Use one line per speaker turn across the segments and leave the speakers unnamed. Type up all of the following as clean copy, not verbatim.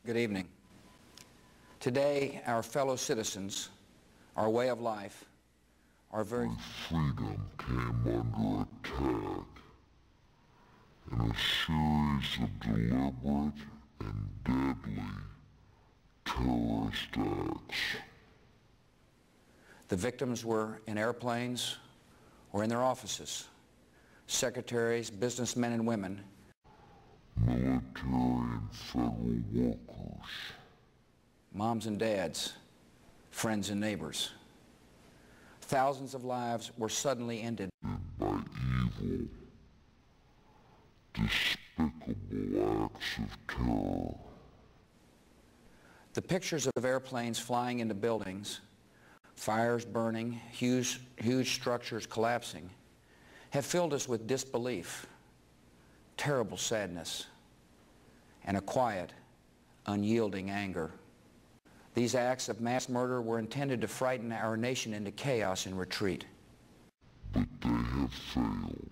Good evening. Today, our fellow citizens, our way of life, our very
freedom came under attack in a series of deliberate and deadly terrorist acts.
The victims were in airplanes or in their offices. Secretaries, businessmen and women,
military and federal workers,
moms and dads, friends and neighbors. Thousands of lives were suddenly ended
by evil, despicable acts of terror.
The pictures of airplanes flying into buildings, fires burning, huge structures collapsing, have filled us with disbelief, terrible sadness, and a quiet, unyielding anger. These acts of mass murder were intended to frighten our nation into chaos and retreat.
But they have failed.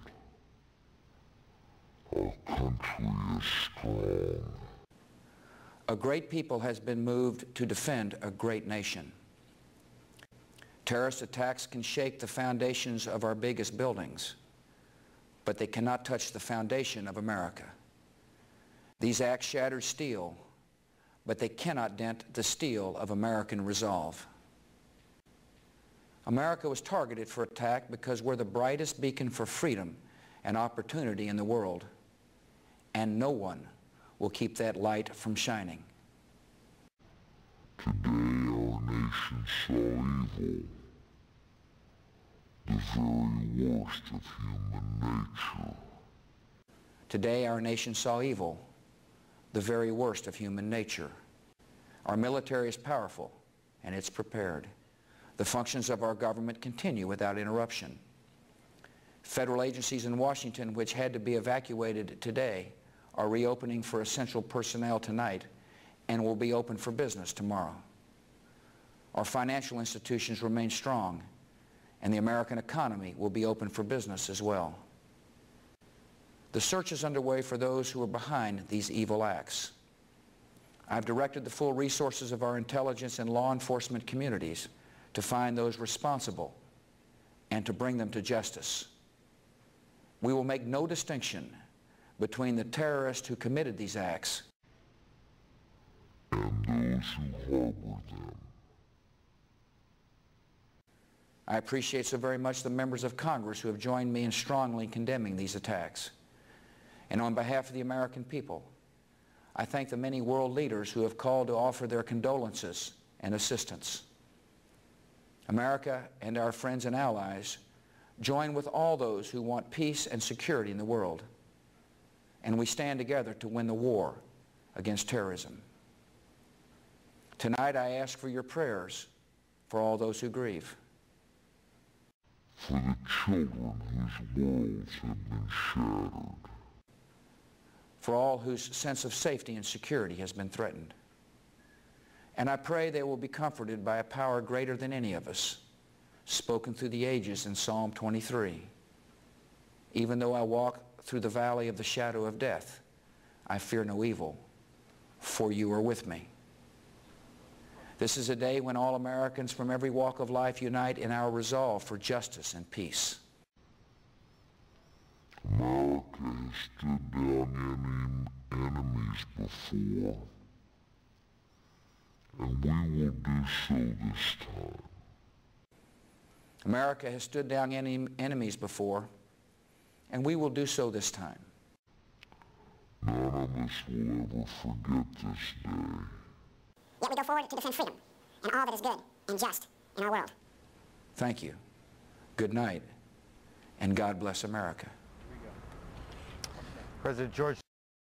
Our country is strong.
A great people has been moved to defend a great nation. Terrorist attacks can shake the foundations of our biggest buildings, but they cannot touch the foundation of America. These acts shatter steel, but they cannot dent the steel of American resolve. America was targeted for attack because we're the brightest beacon for freedom and opportunity in the world, and no one will keep that light from shining.
Today our nation saw evil, the very worst of human nature.
Today our nation saw evil, the very worst of human nature. Our military is powerful and it's prepared. The functions of our government continue without interruption. Federal agencies in Washington which had to be evacuated today are reopening for essential personnel tonight and will be open for business tomorrow. Our financial institutions remain strong and the American economy will be open for business as well. The search is underway for those who are behind these evil acts. I've directed the full resources of our intelligence and law enforcement communities to find those responsible and to bring them to justice. We will make no distinction between the terrorists who committed these acts
and those who harbor them.
I appreciate so very much the members of Congress who have joined me in strongly condemning these attacks. And on behalf of the American people, I thank the many world leaders who have called to offer their condolences and assistance. America and our friends and allies join with all those who want peace and security in the world, and we stand together to win the war against terrorism. Tonight I ask for your prayers for all those who grieve.
For the children whose worlds have been shattered.
For all whose sense of safety and security has been threatened. And I pray they will be comforted by a power greater than any of us, spoken through the ages in Psalm 23. Even though I walk through the valley of the shadow of death, I fear no evil, for you are with me. This is a day when all Americans from every walk of life unite in our resolve for justice and peace.
America has stood down enemies before, and we will do so this time.
America has stood down enemies before, and we will do so this time.
None of us will ever forget this day.
Yet we go forward to defend freedom and all that is good and just in our world.
Thank you. Good night, and God bless America.
President George